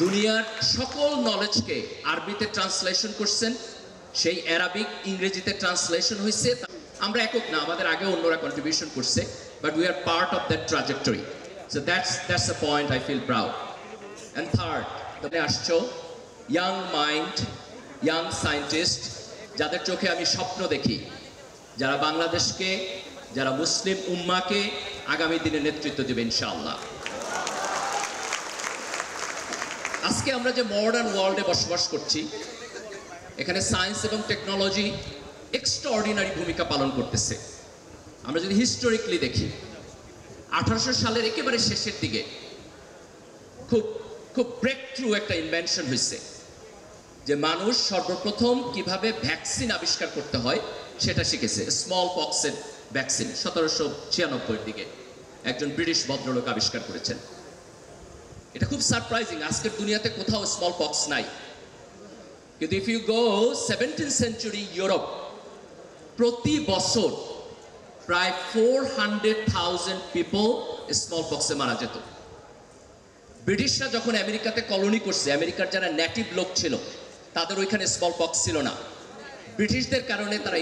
দুনিয়ার সকল নলেজকে আরবিতে ট্রান্সলেশন করছেন, সেই অ্যারাবিক ইংরেজিতে ট্রান্সলেশন হয়েছে। আমরা একক না, আমাদের আগে অন্যরা কন্ট্রিবিউশন করছে, but we are part of that trajectory. So that's the point I feel proud. And third, তুমি আসছো ইয়াং মাইন্ড, ইয়াং সায়েন্টিস্ট, যাদের চোখে আমি স্বপ্ন দেখি, যারা বাংলাদেশকে, যারা মুসলিম উম্মাকে আগামী দিনে নেতৃত্ব দেবে ইনশাআল্লাহ। আজকে আমরা যে মডার্ন ওয়ার্ল্ডে বসবাস করছি, এখানে সায়েন্স এবং টেকনোলজি এক্সট্রাঅর্ডিনারি ভূমিকা পালন করতেছে। আমরা যদি হিস্টোরিক্যালি দেখি, 1800 সালের একেবারে শেষের দিকে খুব ব্রেক থ্রু একটা ইনভেনশন হয়েছে, যে মানুষ সর্বপ্রথম কিভাবে ভ্যাকসিন আবিষ্কার করতে হয় সেটা শিখেছে। স্মল পক্সের ভ্যাকসিন 1796 দিকে একজন ব্রিটিশ ভদ্রলোক আবিষ্কার করেছেন। এটা খুব সারপ্রাইজিং, আজকের দুনিয়াতে কোথাও স্মল পক্স নাই। কিন্তু if you go 17th century Europe, প্রতি বছর প্রায় 400,000 পিপল স্মল পক্সে মারা যেত। ব্রিটিশরা যখন আমেরিকাতে কলোনি করছে, আমেরিকার যারা নেটিভ লোক ছিল তাদের ওইখানে স্মল পক্স ছিল না। ব্রিটিশদের কারণে তারা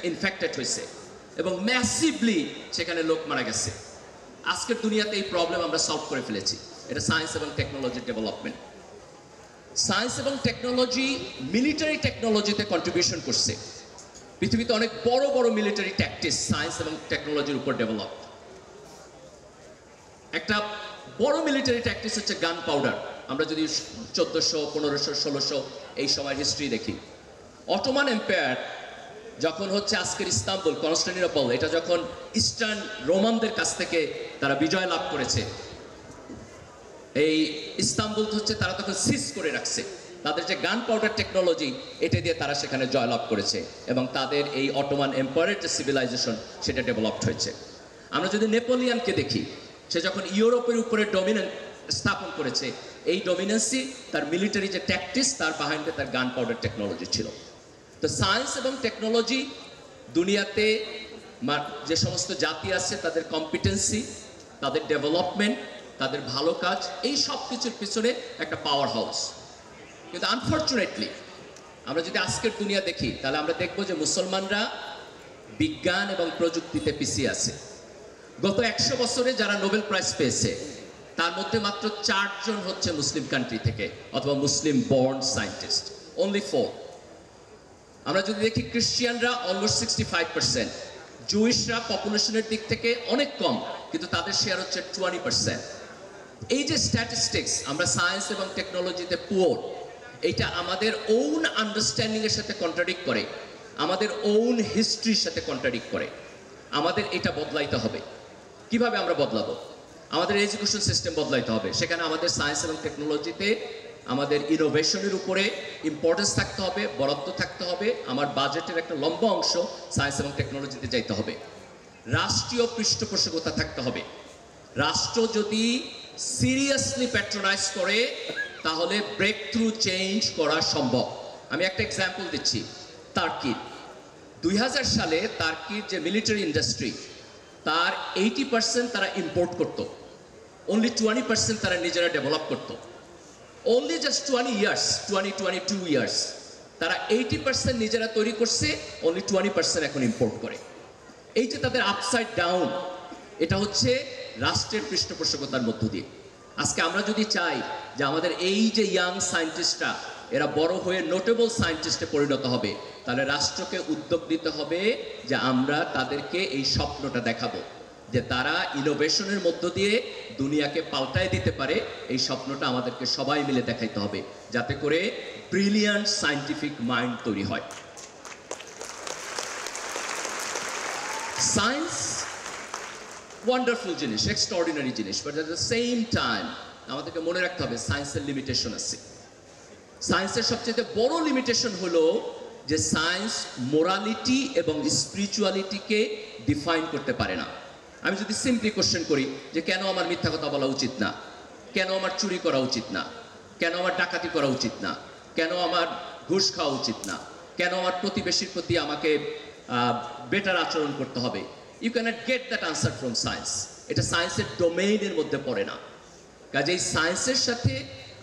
ইনফেক্টেড হয়েছে এবং ম্যাসিভলি সেখানে লোক মারা গেছে। আজকের দুনিয়াতে এই প্রবলেম আমরা সলভ করে ফেলেছি। এটা সায়েন্স এবং টেকনোলজির ডেভেলপমেন্ট। সায়েন্স এবং টেকনোলজি মিলিটারি টেকনোলজিতে কন্ট্রিবিউশন করছে। পৃথিবীতে অনেক বড় বড় মিলিটারি ট্যাকটিক্স সায়েন্স এবং টেকনোলজির উপর ডেভেলপ। একটা বড় মিলিটারি ট্যাকটিক্স হচ্ছে গান পাউডার। আমরা যদি 1400, 1500, 1600 এই সময়ের হিস্ট্রি দেখি, অটোমান এম্পায়ার যখন হচ্ছে আজকের ইস্তাম্বুল, কনস্টান্টিনোপল, এটা যখন ইস্টার্ন রোমানদের কাছ থেকে তারা বিজয় লাভ করেছে, এই ইস্তাম্বুল হচ্ছে তারা তখন সিজ করে রাখছে। তাদের যে গান পাউডার টেকনোলজি, এটা দিয়ে তারা সেখানে জয়লাভ করেছে এবং তাদের এই অটোমান এম্পায়ারের যে সিভিলাইজেশন সেটা ডেভেলপড হয়েছে। আমরা যদি নেপোলিয়ানকে দেখি, সে যখন ইউরোপের উপরে ডমিনেন্স স্থাপন করেছে, এই ডমিনেন্সই তার মিলিটারি যে ট্যাকটিক্স, তার বাহিনীতে তার গান পাউডার টেকনোলজি ছিল। তো সায়েন্স এবং টেকনোলজি দুনিয়াতে যে সমস্ত জাতি আছে তাদের কম্পিটেন্সি, তাদের ডেভেলপমেন্ট, তাদের ভালো কাজ, এই সব কিছুর পিছনে একটা পাওয়ার হাউস। কিন্তু আনফর্চুনেটলি আমরা যদি আজকের দুনিয়া দেখি, তাহলে আমরা দেখব যে মুসলমানরা বিজ্ঞান এবং প্রযুক্তিতে পিছিয়ে আছে। গত 100 বছরে যারা নোবেল প্রাইজ পেয়েছে, তার মধ্যে মাত্র 4 জন হচ্ছে মুসলিম কান্ট্রি থেকে অথবা মুসলিম বর্ন সায়েন্টিস্ট, অনলি 4। আমরা যদি দেখি খ্রিস্টিয়ানরা অলমোস্ট 65%, জুইশরা পপুলেশনের দিক থেকে অনেক কম, কিন্তু তাদের শেয়ার হচ্ছে 20%। এই যে স্ট্যাটিস্টিক্স, আমরা সায়েন্স এবং টেকনোলজিতে পুয়ার, এইটা আমাদের ওন আন্ডারস্ট্যান্ডিং এর সাথে কন্ট্রাডিক্ট করে, আমাদের ওন হিস্ট্রির সাথে কন্ট্রাডিক্ট করে। আমাদের এটা বদলাইতে হবে। কিভাবে আমরা বদলাবো? আমাদের এডুকেশন সিস্টেম বদলাইতে হবে। সেখানে আমাদের সায়েন্স এবং টেকনোলজিতে আমাদের ইনোভেশনের উপরে ইম্পর্টেন্স থাকতে হবে, বরাদ্দ থাকতে হবে। আমার বাজেটের একটা লম্বা অংশ সায়েন্স এবং টেকনোলজিতে যাইতে হবে। রাষ্ট্রীয় পৃষ্ঠপোষকতা থাকতে হবে। রাষ্ট্র যদি সিরিয়াসলি প্যাট্রোনাইজ করে, তাহলে ব্রেক থ্রু চেঞ্জ করা সম্ভব। আমি একটা এক্সাম্পল দিচ্ছি, টার্কির। 2000 সালে টার্কির যে মিলিটারি ইন্ডাস্ট্রি, তার 80% তারা ইম্পোর্ট করত, অনলি 20% তারা নিজেরা ডেভেলপ করত। অনলি জাস্ট 22 ইয়ার্স তারা 80% নিজেরা তৈরি করছে, অনলি 20% এখন ইম্পোর্ট করে। এই যে তাদের আপসাইড ডাউন, এটা হচ্ছে রাষ্ট্রের পৃষ্ঠপোষকতার মধ্য দিয়ে। আজকে আমরা যদি চাই যে আমাদের এই যে ইয়াং সায়েন্টিস্টরা এরা বড় হয়ে নোটেবল সায়েন্টিস্টে পরিণত হবে, তাহলে রাষ্ট্রকে উদ্যোগ নিতে হবে যে আমরা তাদেরকে এই স্বপ্নটা দেখাবো, যে তারা ইনোভেশনের মধ্য দিয়ে দুনিয়াকে পাল্টায় দিতে পারে। এই স্বপ্নটা আমাদেরকে সবাই মিলে দেখাইতে হবে, যাতে করে ব্রিলিয়ান্ট সায়েন্টিফিক মাইন্ড তৈরি হয়। সায়েন্স ওয়ান্ডারফুল জিনিস, এক্সট্রাঅর্ডিনারি জিনিস, but at the same time আমাদেরকে মনে রাখতে হবে সায়েন্সের লিমিটেশন আছে। সায়েন্সের সবচেয়ে বড় লিমিটেশন হলো যে সায়েন্স মোরালিটি এবং স্পিরিচুয়ালিটিকে ডিফাইন করতে পারে না। আমি যদি সিম্পলি কোশ্চেন করি যে কেন আমার মিথ্যা কথা বলা উচিত না, কেন আমার চুরি করা উচিত না, কেন আমার ডাকাতি করা উচিত না, কেন আমার ঘুষ খাওয়া উচিত না, কেন আমার প্রতিবেশীর প্রতি আমাকে বেটার আচরণ করতে হবে, you can't get that answer from science. এটা সায়েন্সের ডোমেইনের মধ্যে পড়ে না। কাজেই সায়েন্সের সাথে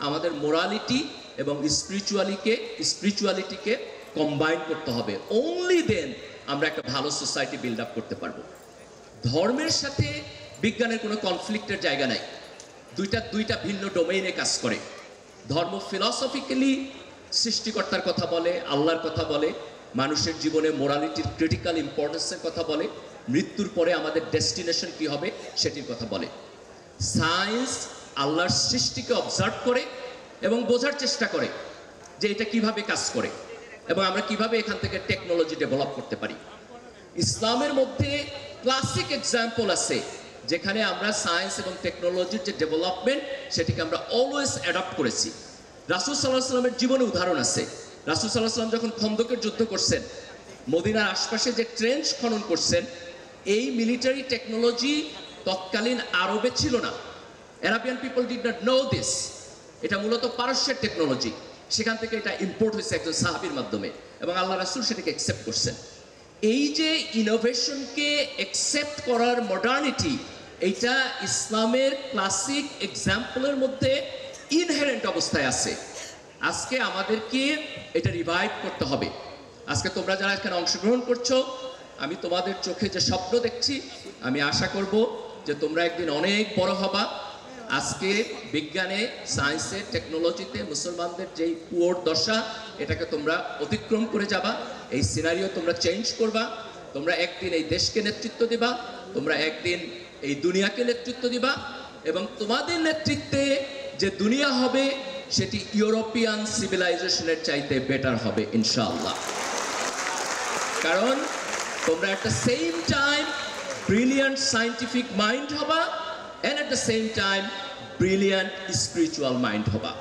আমাদের মোরালিটি এবং স্পিরিচুয়ালিটিকে কম্বাইন করতে হবে। অনলি দেন আমরা একটা ভালো সোসাইটি বিল্ড আপ করতে পারবো। ধর্মের সাথে বিজ্ঞানের কোনো কনফ্লিক্টের জায়গা নাই। দুইটা ভিন্ন ডোমেইনে কাজ করে। ধর্ম ফিলসফিক্যালি সৃষ্টিকর্তার কথা বলে, আল্লাহর কথা বলে, মানুষের জীবনে মোরালিটির ক্রিটিক্যাল ইম্পর্টেন্সের কথা বলে, মৃত্যুর পরে আমাদের ডেস্টিনেশন কি হবে সেটির কথা বলে। সায়েন্স আল্লাহর সৃষ্টিকে অবজার্ভ করে এবং বোঝার চেষ্টা করে যে এটা কিভাবে কাজ করে এবং আমরা কিভাবে এখান থেকে টেকনোলজি ডেভেলপ করতে পারি। ইসলামের মধ্যে ক্লাসিক এক্সাম্পল আছে যেখানে আমরা সায়েন্স এবং টেকনোলজির যে ডেভেলপমেন্ট সেটিকে আমরা অলওয়েজ অ্যাডপ্ট করেছি। রাসূল সাল্লাল্লাহু আলাইহি ওয়াসাল্লামের জীবনে উদাহরণ আছে। রাসূল সাল্লাল্লাহু আলাইহি ওয়াসাল্লাম যখন খন্দকের যুদ্ধ করছেন, মদিনার আশপাশে যে ট্রেঞ্চ খনন করছেন, এই মিলিটারি টেকনোলজি তৎকালীন আরবে ছিল না। Arabian people did not know this. এটা মূলত পারস্যের টেকনোলজি। সেখান থেকে এটা ইম্পোর্ট হয়েছে একজন সাহাবীর মাধ্যমে এবং আল্লাহ রাসূল সেটাকে অ্যাকসেপ্ট করছেন। এই যে ইনোভেশনকে অ্যাকসেপ্ট করার মডার্নিটি, এইটা ইসলামের ক্লাসিক এক্সাম্পলের মধ্যে ইনহেরেন্ট অবস্থায় আছে। আজকে আমাদেরকে এটা রিভাইভ করতে হবে। আজকে তোমরা যারা এখানে অংশগ্রহণ করছো, আমি তোমাদের চোখে যে স্বপ্ন দেখছি, আমি আশা করব যে তোমরা একদিন অনেক বড় হবা। আজকে বিজ্ঞানে, সায়েন্সে, টেকনোলজিতে মুসলমানদের যেই পুয়োর দশা, এটাকে তোমরা অতিক্রম করে যাবা। এই সিনারিও তোমরা চেঞ্জ করবা। তোমরা একদিন এই দেশকে নেতৃত্ব দিবা, তোমরা একদিন এই দুনিয়াকে নেতৃত্ব দিবা এবং তোমাদের নেতৃত্বে যে দুনিয়া হবে সেটি ইউরোপিয়ান সিভিলাইজেশনের চাইতে বেটার হবে ইনশাআল্লাহ। কারণ তোমরা at the same time brilliant scientific mind হবা and at the same time brilliant spiritual mind hoba।